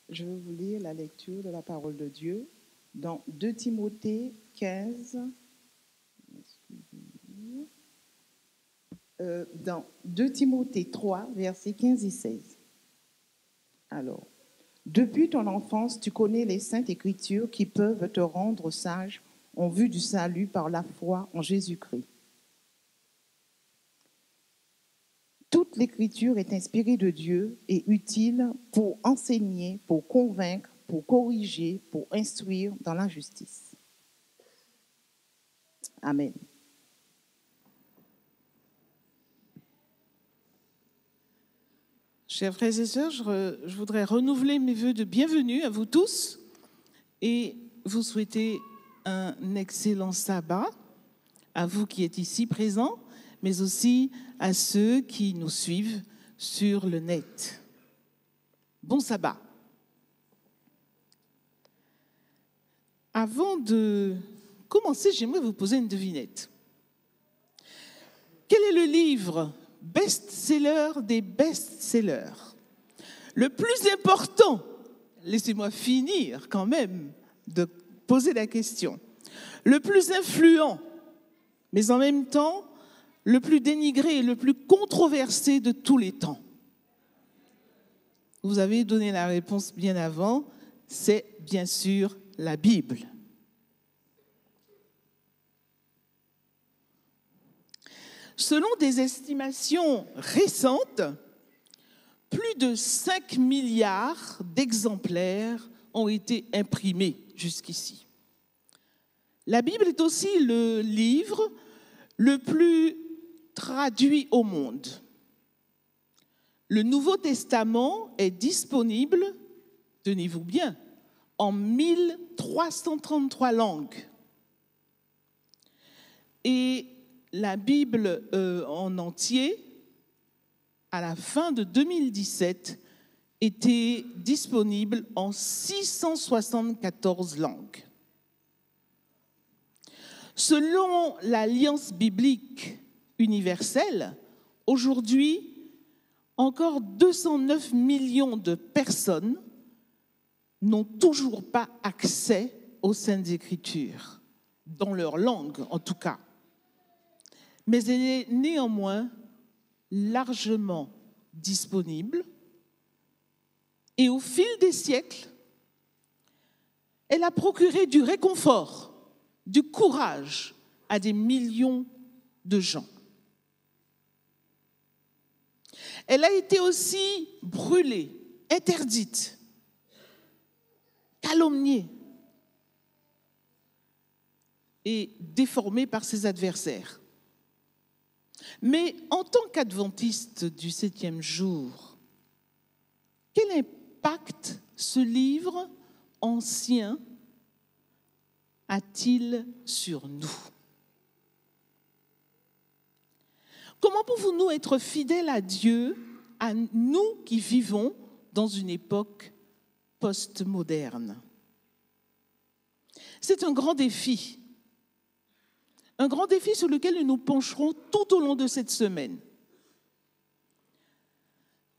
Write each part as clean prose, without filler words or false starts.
Je vais vous lire la lecture de la parole de Dieu dans 2 Timothée 15, dans 2 Timothée 3, versets 15 et 16. Alors, depuis ton enfance, tu connais les saintes écritures qui peuvent te rendre sage en vue du salut par la foi en Jésus-Christ. Toute l'écriture est inspirée de Dieu et utile pour enseigner, pour convaincre, pour corriger, pour instruire dans la justice. Amen. Chers frères et sœurs, je voudrais renouveler mes vœux de bienvenue à vous tous et vous souhaiter un excellent sabbat, à vous qui êtes ici présents, mais aussi à ceux qui nous suivent sur le net. Bon sabbat. Avant de commencer, j'aimerais vous poser une devinette. Quel est le livre best-seller des best-sellers? Le plus important, laissez-moi finir quand même de poser la question, le plus influent, mais en même temps, le plus dénigré et le plus controversé de tous les temps. Vous avez donné la réponse bien avant, c'est bien sûr la Bible. Selon des estimations récentes, plus de 5 milliards d'exemplaires ont été imprimés jusqu'ici. La Bible est aussi le livre le plus traduit au monde. Le Nouveau Testament est disponible, tenez-vous bien, en 1333 langues. Et la Bible en entier, à la fin de 2017, était disponible en 674 langues. Selon l'Alliance biblique universelle, aujourd'hui, encore 209 millions de personnes n'ont toujours pas accès aux Saintes Écritures, dans leur langue en tout cas. Mais elle est néanmoins largement disponible et au fil des siècles, elle a procuré du réconfort, du courage à des millions de gens. Elle a été aussi brûlée, interdite, calomniée et déformée par ses adversaires. Mais en tant qu'adventiste du 7e jour, quel impact ce livre ancien a-t-il sur nous? Comment pouvons-nous être fidèles à Dieu, à nous qui vivons dans une époque postmoderne? C'est un grand défi sur lequel nous nous pencherons tout au long de cette semaine.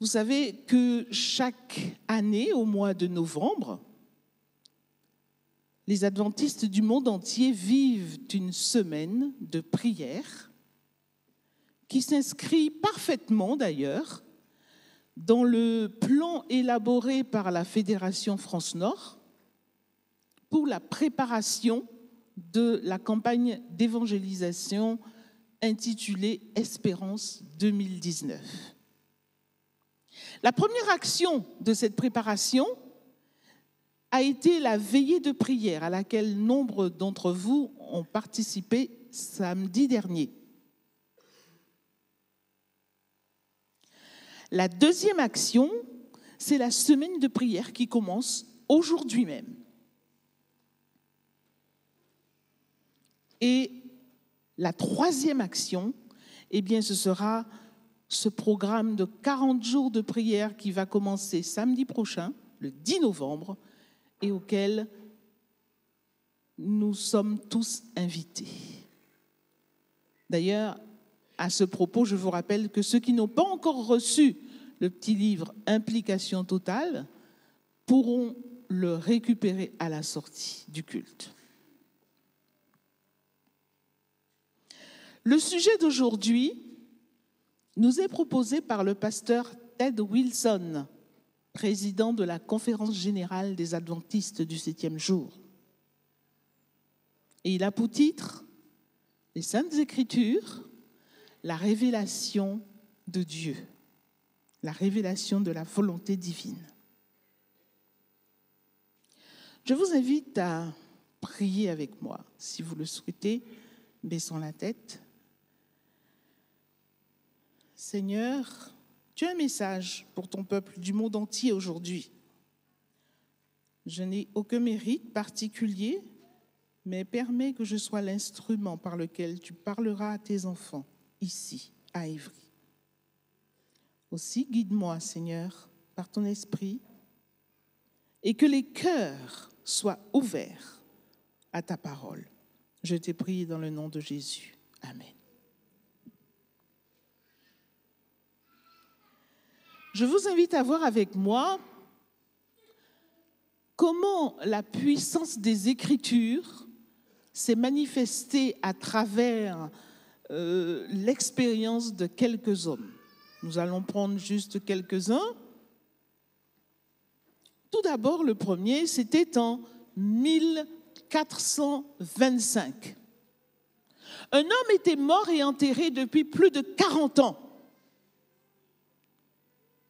Vous savez que chaque année, au mois de novembre, les adventistes du monde entier vivent une semaine de prière qui s'inscrit parfaitement d'ailleurs dans le plan élaboré par la Fédération France-Nord pour la préparation de la campagne d'évangélisation intitulée Espérance 2019. La première action de cette préparation a été la veillée de prière à laquelle nombre d'entre vous ont participé samedi dernier. La deuxième action, c'est la semaine de prière qui commence aujourd'hui même. Et la troisième action, eh bien, ce sera ce programme de 40 jours de prière qui va commencer samedi prochain, le 10 novembre, et auquel nous sommes tous invités. D'ailleurs, à ce propos, je vous rappelle que ceux qui n'ont pas encore reçu le petit livre Implication totale pourront le récupérer à la sortie du culte. Le sujet d'aujourd'hui nous est proposé par le pasteur Ted Wilson, président de la Conférence générale des adventistes du 7e jour. Et il a pour titre « Les Saintes Écritures, la révélation de Dieu, la révélation de la volonté divine ». Je vous invite à prier avec moi, si vous le souhaitez, baissons la tête. Seigneur, tu as un message pour ton peuple du monde entier aujourd'hui. Je n'ai aucun mérite particulier, mais permets que je sois l'instrument par lequel tu parleras à tes enfants, ici, à Évry. Aussi, guide-moi, Seigneur, par ton esprit, et que les cœurs soient ouverts à ta parole. Je t'ai prié dans le nom de Jésus. Amen. Je vous invite à voir avec moi comment la puissance des Écritures s'est manifestée à travers l'expérience de quelques hommes. Nous allons prendre juste quelques-uns. Tout d'abord, le premier, c'était en 1425. Un homme était mort et enterré depuis plus de 40 ans.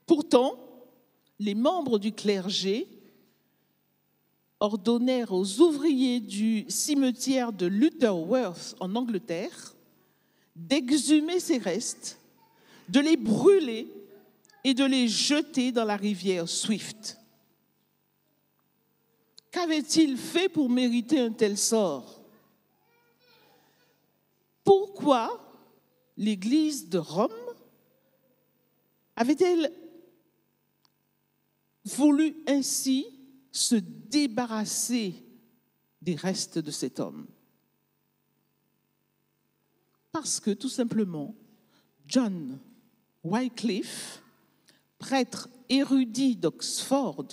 Pourtant, les membres du clergé ordonnèrent aux ouvriers du cimetière de Lutterworth en Angleterre d'exhumer ces restes, de les brûler et de les jeter dans la rivière Swift. Qu'avait-il fait pour mériter un tel sort? Pourquoi l'Église de Rome avait-elle voulu ainsi se débarrasser des restes de cet homme? Parce que tout simplement, John Wycliffe, prêtre érudit d'Oxford,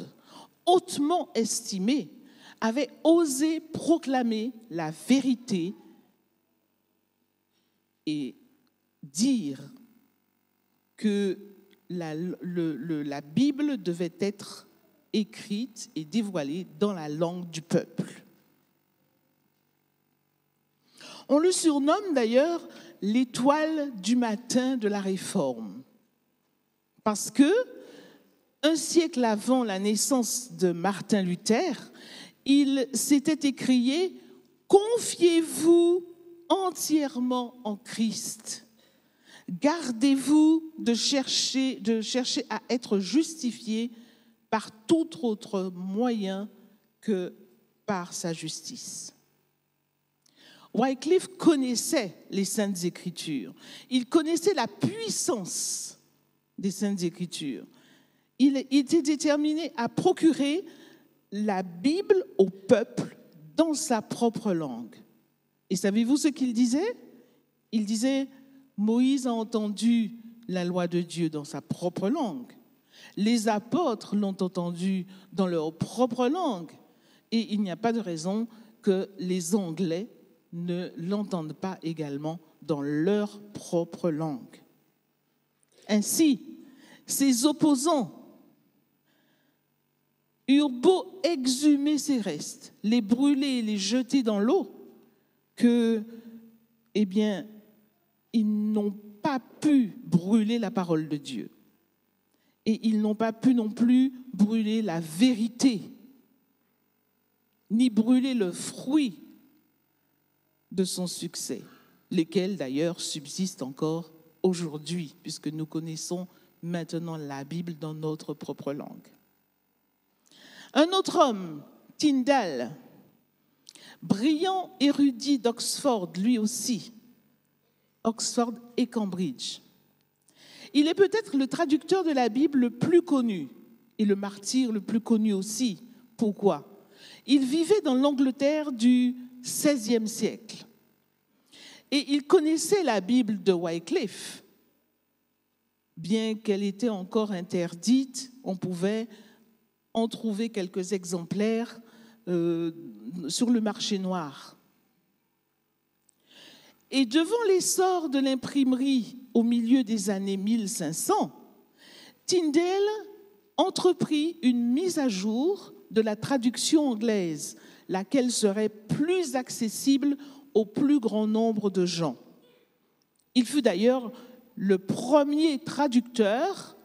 hautement estimé, avait osé proclamer la vérité et dire que la Bible devait être écrite et dévoilée dans la langue du peuple. On le surnomme d'ailleurs l'étoile du matin de la Réforme, parce que un siècle avant la naissance de Martin Luther, il s'était écrié « Confiez-vous entièrement en Christ ». Gardez-vous de chercher à être justifié par tout autre moyen que par sa justice. Wycliffe connaissait les Saintes Écritures. Il connaissait la puissance des Saintes Écritures. Il était déterminé à procurer la Bible au peuple dans sa propre langue. Et savez-vous ce qu'il disait? Il disait « Moïse a entendu la loi de Dieu dans sa propre langue. Les apôtres l'ont entendu dans leur propre langue. Et il n'y a pas de raison que les Anglais ne l'entendent pas également dans leur propre langue. » Ainsi, ses opposants eurent beau exhumer ces restes, les brûler et les jeter dans l'eau, que, eh bien, ils n'ont pas pu brûler la parole de Dieu. Et ils n'ont pas pu non plus brûler la vérité, ni brûler le fruit de son succès, lesquels d'ailleurs subsistent encore aujourd'hui, puisque nous connaissons maintenant la Bible dans notre propre langue. Un autre homme, Tyndale, brillant érudit d'Oxford, lui aussi, Oxford et Cambridge. Il est peut-être le traducteur de la Bible le plus connu et le martyr le plus connu aussi. Pourquoi? Il vivait dans l'Angleterre du XVIe siècle et il connaissait la Bible de Wycliffe. Bien qu'elle était encore interdite, on pouvait en trouver quelques exemplaires sur le marché noir. Et devant l'essor de l'imprimerie au milieu des années 1500, Tyndale entreprit une mise à jour de la traduction anglaise, laquelle serait plus accessible au plus grand nombre de gens. Il fut d'ailleurs le premier traducteur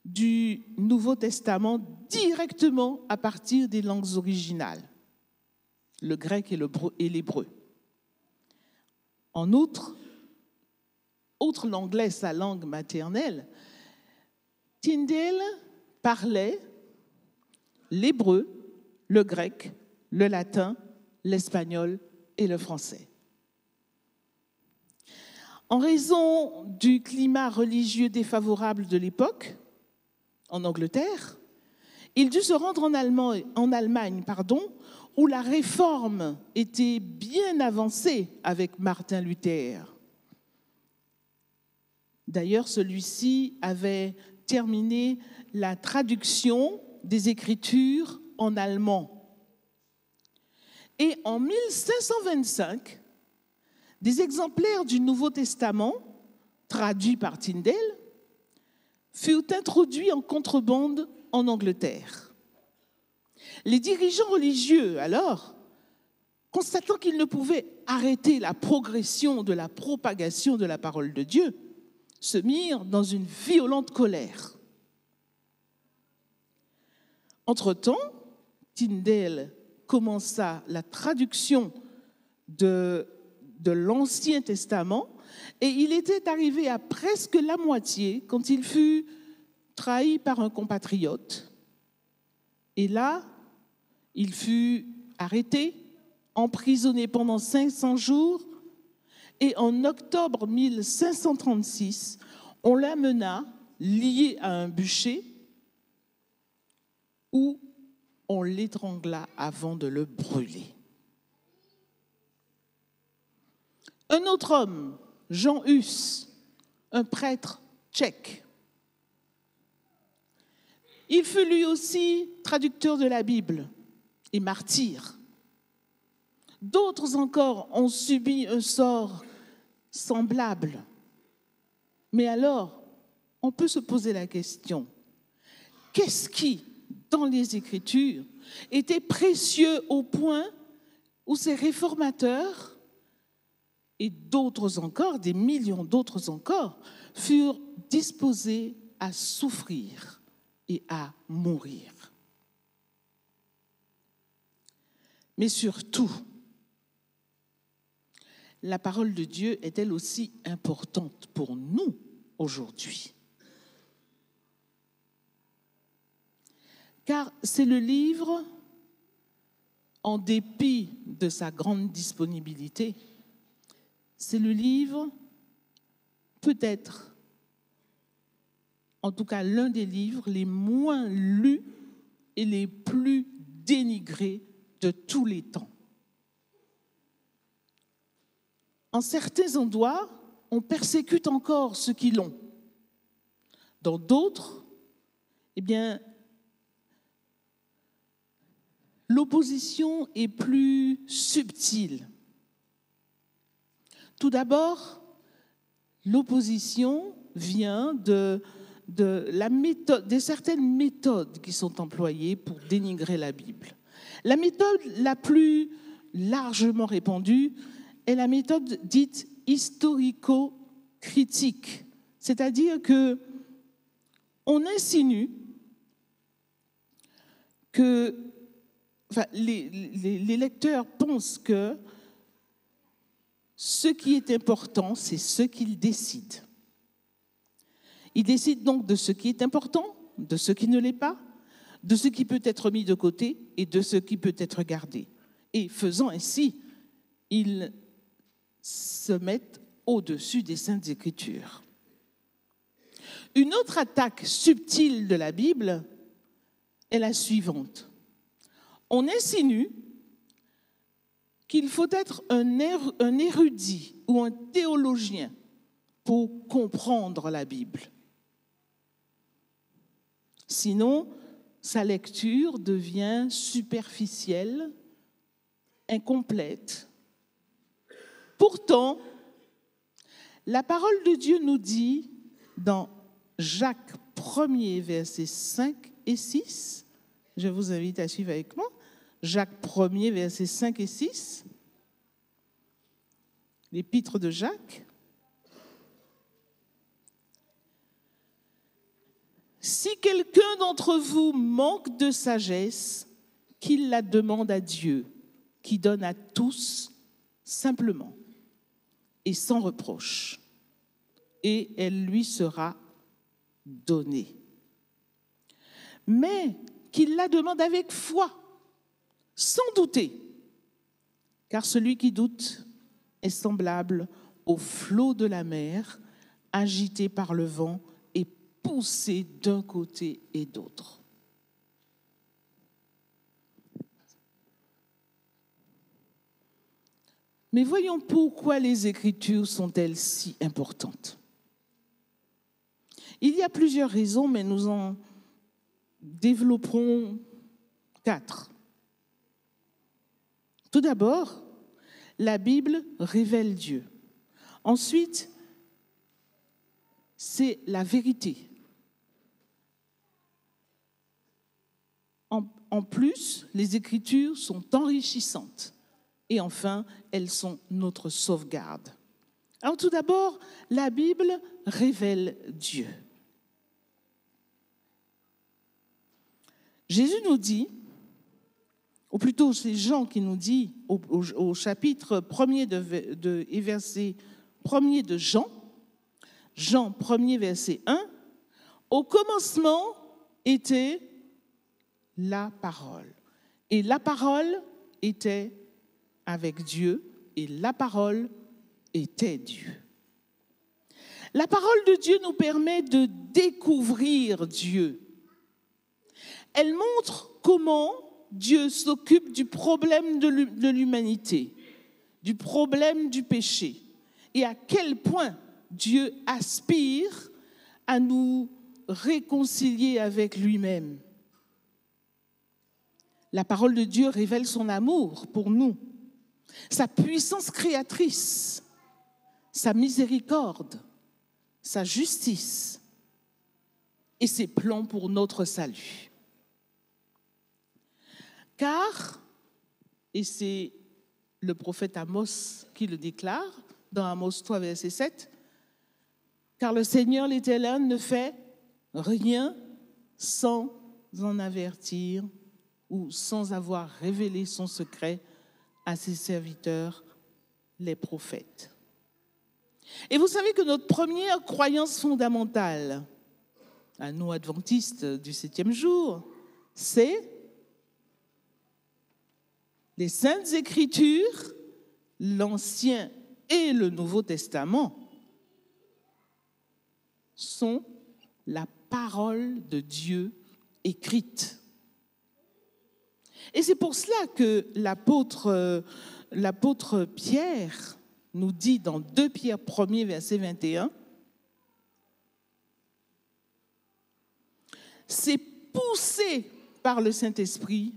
du Nouveau Testament directement à partir des langues originales, le grec et l'hébreu. En outre l'anglais, sa langue maternelle, Tyndale parlait l'hébreu, le grec, le latin, l'espagnol et le français. En raison du climat religieux défavorable de l'époque, en Angleterre, il dut se rendre en Allemagne, où la réforme était bien avancée avec Martin Luther. D'ailleurs, celui-ci avait terminé la traduction des Écritures en allemand. Et en 1525, des exemplaires du Nouveau Testament, traduits par Tyndale, furent introduits en contrebande en Angleterre. Les dirigeants religieux, alors, constatant qu'ils ne pouvaient arrêter la progression de la propagation de la parole de Dieu, se mirent dans une violente colère. Entre-temps, Tyndale commença la traduction de l'Ancien Testament et il était arrivé à presque la moitié quand il fut trahi par un compatriote. Et là, il fut arrêté, emprisonné pendant 500 jours et en octobre 1536, on l'amena lié à un bûcher où on l'étrangla avant de le brûler. Un autre homme, Jean Hus, un prêtre tchèque, il fut lui aussi traducteur de la Bible et martyr. D'autres encore ont subi un sort semblable. Mais alors, on peut se poser la question, qu'est-ce qui, dans les Écritures, était précieux au point où ces réformateurs et d'autres encore, des millions d'autres encore, furent disposés à souffrir et à mourir. Mais surtout, la parole de Dieu est elle aussi importante pour nous aujourd'hui. Car c'est le livre, en dépit de sa grande disponibilité, c'est le livre, peut-être, en tout cas l'un des livres les moins lus et les plus dénigrés de tous les temps. En certains endroits, on persécute encore ceux qui l'ont. Dans d'autres, l'opposition est plus subtile. Tout d'abord, l'opposition vient de certaines méthodes qui sont employées pour dénigrer la Bible. La méthode la plus largement répandue est la méthode dite historico-critique, c'est-à-dire qu'on insinue que les lecteurs pensent que ce qui est important, c'est ce qu'ils décident. Ils décident donc de ce qui est important, de ce qui ne l'est pas, de ce qui peut être mis de côté et de ce qui peut être gardé. Et faisant ainsi, ils se mettent au-dessus des Saintes Écritures. Une autre attaque subtile de la Bible est la suivante. On insinue qu'il faut être un érudit ou un théologien pour comprendre la Bible. Sinon, sa lecture devient superficielle, incomplète. Pourtant, la parole de Dieu nous dit dans Jacques 1er, versets 5 et 6, je vous invite à suivre avec moi, Jacques 1er, versets 5 et 6, l'épître de Jacques. Si quelqu'un d'entre vous manque de sagesse, qu'il la demande à Dieu, qui donne à tous simplement et sans reproche, et elle lui sera donnée. Mais qu'il la demande avec foi, sans douter, car celui qui doute est semblable au flot de la mer, agité par le vent et poussé d'un côté et d'autre. Mais voyons pourquoi les Écritures sont-elles si importantes. Il y a plusieurs raisons, mais nous en développerons 4. Tout d'abord, la Bible révèle Dieu. Ensuite, c'est la vérité. En plus, les Écritures sont enrichissantes. Et enfin, elles sont notre sauvegarde. Alors tout d'abord, la Bible révèle Dieu. Jésus nous dit, ou plutôt c'est Jean qui nous dit au chapitre 1er et verset 1er de Jean 1er verset 1, au commencement était la parole. Et la parole était avec Dieu, et la parole était Dieu. La parole de Dieu nous permet de découvrir Dieu. Elle montre comment Dieu s'occupe du problème de l'humanité, du problème du péché, et à quel point Dieu aspire à nous réconcilier avec lui-même. La parole de Dieu révèle son amour pour nous, sa puissance créatrice, sa miséricorde, sa justice et ses plans pour notre salut. Car, et c'est le prophète Amos qui le déclare dans Amos 3, verset 7, car le Seigneur l'Éternel ne fait rien sans en avertir ou sans avoir révélé son secret à ses serviteurs, les prophètes. Et vous savez que notre première croyance fondamentale, à nous adventistes du 7e jour, c'est les Saintes Écritures, l'Ancien et le Nouveau Testament, sont la parole de Dieu écrite. Et c'est pour cela que l'apôtre Pierre nous dit dans 2 Pierre 1er, verset 21, c'est poussé par le Saint-Esprit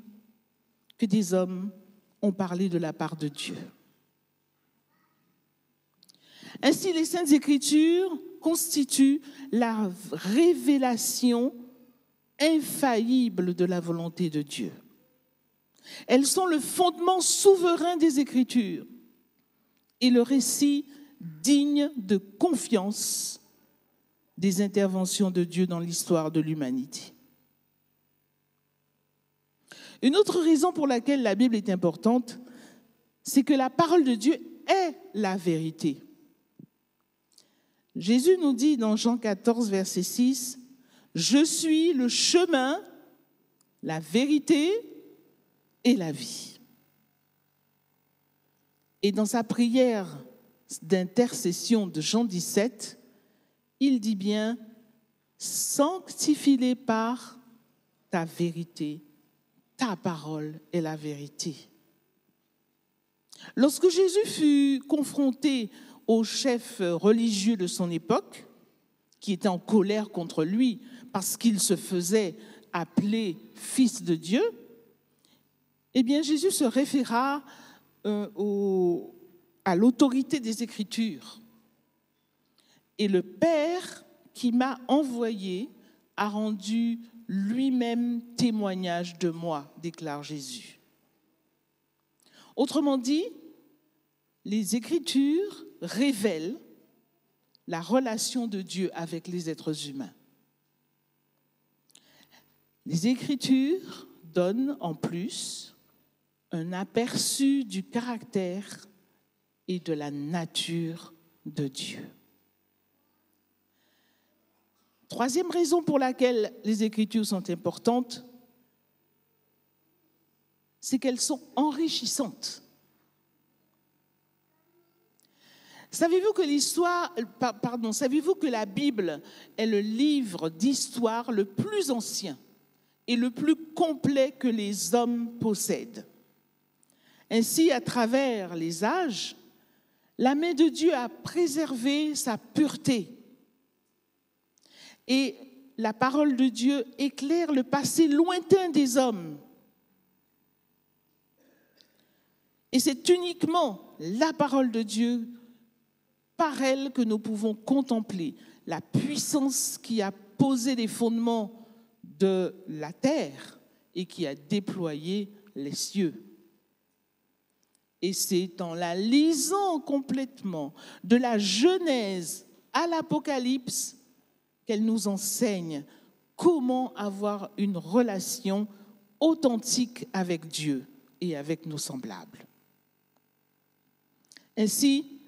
que des hommes ont parlé de la part de Dieu. Ainsi, les Saintes Écritures constituent la révélation infaillible de la volonté de Dieu. Elles sont le fondement souverain des Écritures et le récit digne de confiance des interventions de Dieu dans l'histoire de l'humanité. Une autre raison pour laquelle la Bible est importante, c'est que la parole de Dieu est la vérité. Jésus nous dit dans Jean 14, verset 6, « Je suis le chemin, la vérité et la vie. » Et dans sa prière d'intercession de Jean 17, il dit bien « Sanctifie-les par ta vérité, ta parole est la vérité. » Lorsque Jésus fut confronté aux chefs religieux de son époque, qui étaient en colère contre lui parce qu'il se faisait appelé Fils de Dieu, eh bien Jésus se référa à l'autorité des Écritures. Et le Père qui m'a envoyé a rendu lui-même témoignage de moi, déclare Jésus. Autrement dit, les Écritures révèlent la relation de Dieu avec les êtres humains. Les Écritures donnent en plus un aperçu du caractère et de la nature de Dieu. Troisième raison pour laquelle les Écritures sont importantes, c'est qu'elles sont enrichissantes. Savez-vous que la Bible est le livre d'histoire le plus ancien et le plus complet que les hommes possèdent? Ainsi, à travers les âges, la main de Dieu a préservé sa pureté. Et la parole de Dieu éclaire le passé lointain des hommes. Et c'est uniquement la parole de Dieu, par elle, que nous pouvons contempler la puissance qui a posé les fondements de la terre et qui a déployé les cieux. Et c'est en la lisant complètement, de la Genèse à l'Apocalypse, qu'elle nous enseigne comment avoir une relation authentique avec Dieu et avec nos semblables. Ainsi,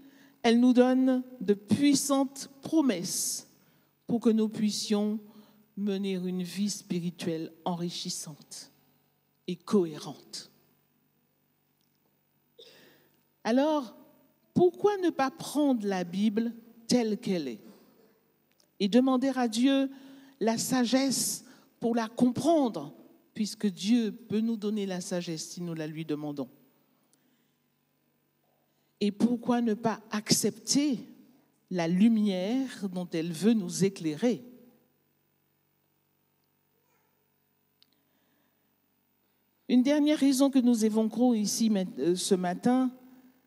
elle nous donne de puissantes promesses pour que nous puissions mener une vie spirituelle enrichissante et cohérente. Alors, pourquoi ne pas prendre la Bible telle qu'elle est et demander à Dieu la sagesse pour la comprendre, puisque Dieu peut nous donner la sagesse si nous la lui demandons? Et pourquoi ne pas accepter la lumière dont elle veut nous éclairer? Une dernière raison que nous évoquerons ici ce matin,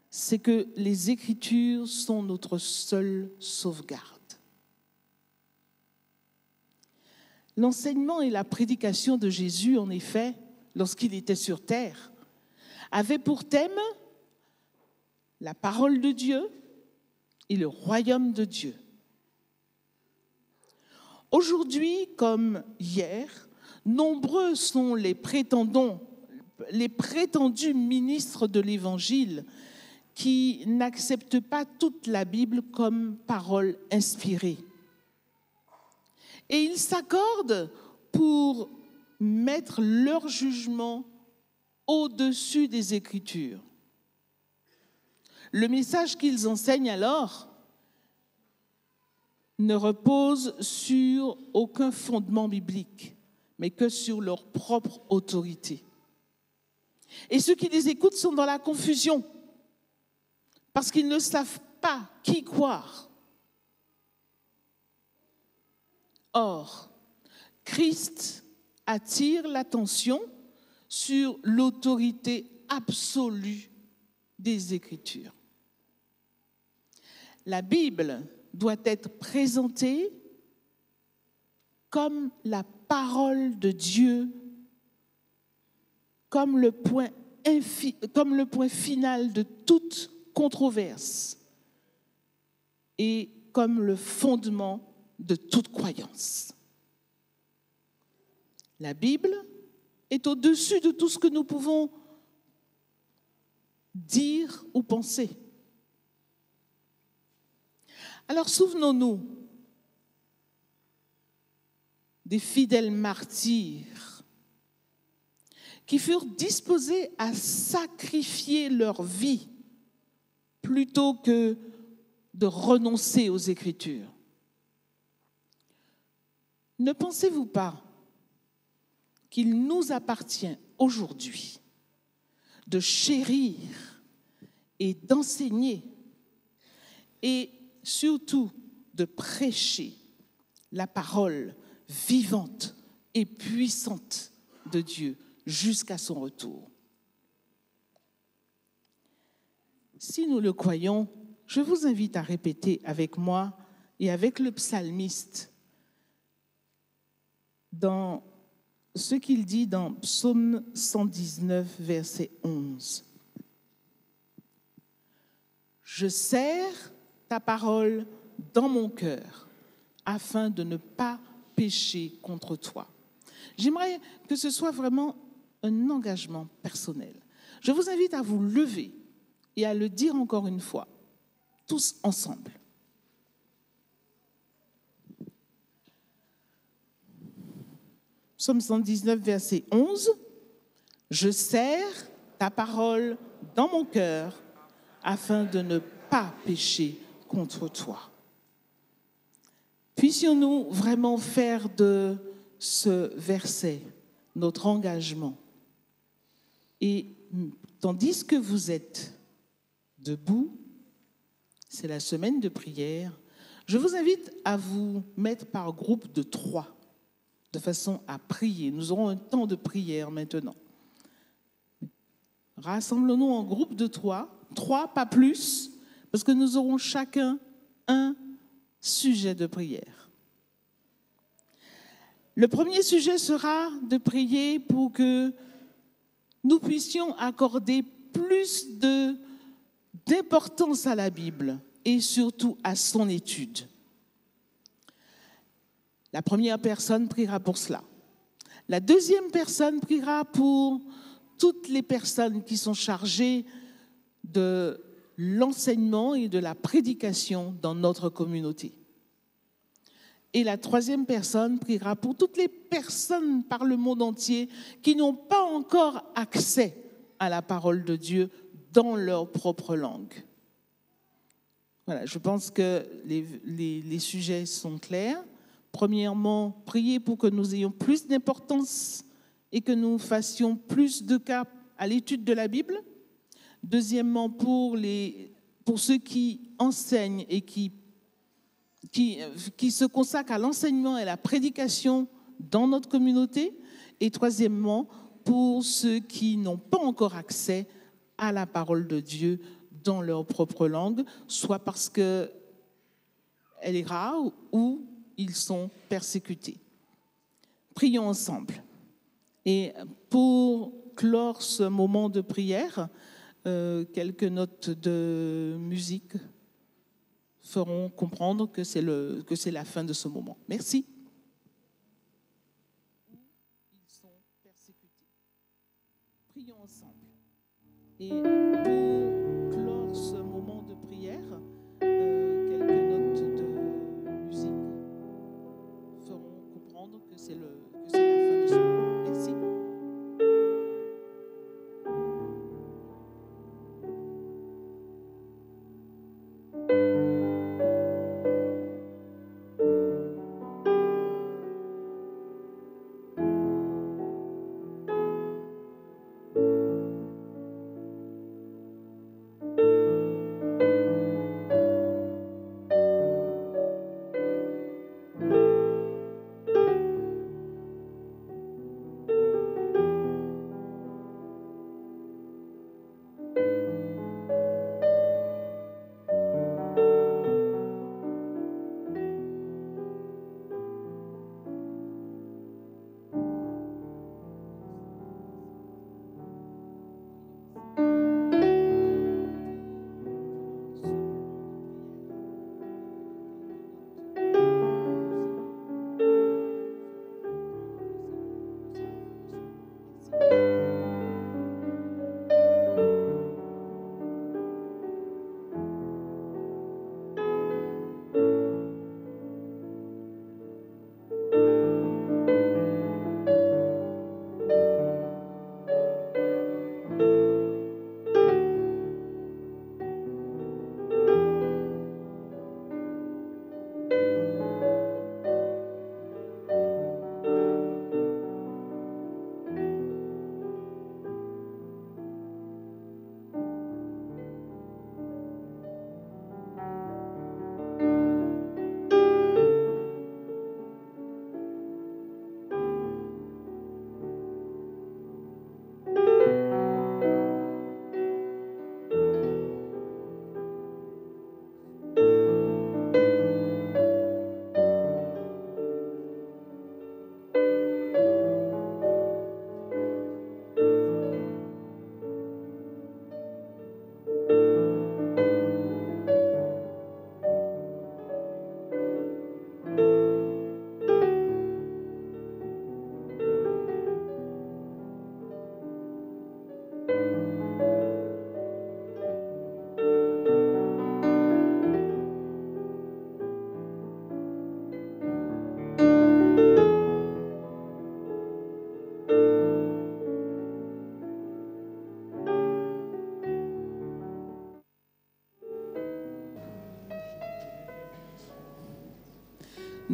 c'est que les Écritures sont notre seule sauvegarde. L'enseignement et la prédication de Jésus, en effet, lorsqu'il était sur terre, avaient pour thème la parole de Dieu et le royaume de Dieu. Aujourd'hui, comme hier, nombreux sont les prétendus ministres de l'Évangile qui n'acceptent pas toute la Bible comme parole inspirée. Et ils s'accordent pour mettre leur jugement au-dessus des Écritures. Le message qu'ils enseignent alors ne repose sur aucun fondement biblique, mais que sur leur propre autorité. Et ceux qui les écoutent sont dans la confusion, parce qu'ils ne savent pas qui croire. Or, Christ attire l'attention sur l'autorité absolue des Écritures. La Bible doit être présentée comme la parole de Dieu, comme le point final de toute controverse et comme le fondement de toute croyance. La Bible est au-dessus de tout ce que nous pouvons dire ou penser. Alors souvenons-nous des fidèles martyrs qui furent disposés à sacrifier leur vie plutôt que de renoncer aux Écritures. Ne pensez-vous pas qu'il nous appartient aujourd'hui de chérir et d'enseigner et surtout de prêcher la parole vivante et puissante de Dieu jusqu'à son retour. Si nous le croyons, je vous invite à répéter avec moi et avec le psalmiste dans ce qu'il dit dans Psaume 119, verset 11. Je serre ta parole dans mon cœur afin de ne pas pécher contre toi. J'aimerais que ce soit vraiment un engagement personnel. Je vous invite à vous lever et à le dire encore une fois, tous ensemble. Psaume 119, verset 11. Je serre ta parole dans mon cœur afin de ne pas pécher contre toi. Puissions-nous vraiment faire de ce verset notre engagement. Et tandis que vous êtes debout, c'est la semaine de prière, je vous invite à vous mettre par groupe de 3, de façon à prier. Nous aurons un temps de prière maintenant. Rassemblons-nous en groupe de 3, pas plus, parce que nous aurons chacun un sujet de prière. Le premier sujet sera de prier pour que nous puissions accorder plus d'importance à la Bible et surtout à son étude. La première personne priera pour cela. La deuxième personne priera pour toutes les personnes qui sont chargées de l'enseignement et de la prédication dans notre communauté. Et la troisième personne priera pour toutes les personnes par le monde entier qui n'ont pas encore accès à la parole de Dieu dans leur propre langue. Voilà, je pense que les sujets sont clairs. Premièrement, prier pour que nous ayons plus d'importance et que nous fassions plus de cas à l'étude de la Bible. Deuxièmement, pour ceux qui enseignent et qui se consacrent à l'enseignement et à la prédication dans notre communauté. Et troisièmement, pour ceux qui n'ont pas encore accès à la parole de Dieu dans leur propre langue, soit parce qu'elle est rare ou ils sont persécutés. Prions ensemble. Et pour clore ce moment de prière, quelques notes de musique feront comprendre que c'est la fin de ce moment. Merci. Ils sont persécutés. Prions ensemble. Et pour clore ce moment de prière, quelques notes de musique feront comprendre que c'est la fin de ce moment. Merci.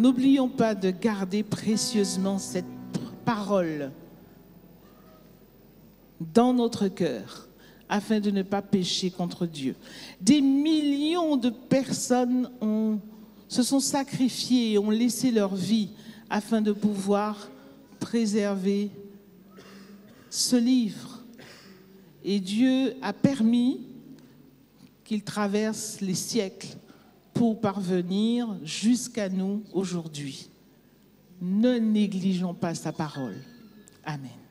n'oublions pas de garder précieusement cette parole dans notre cœur, afin de ne pas pécher contre Dieu. Des millions de personnes se sont sacrifiées et ont laissé leur vie afin de pouvoir préserver ce livre. Et Dieu a permis qu'il traverse les siècles pour parvenir jusqu'à nous aujourd'hui. Ne négligeons pas sa parole. Amen.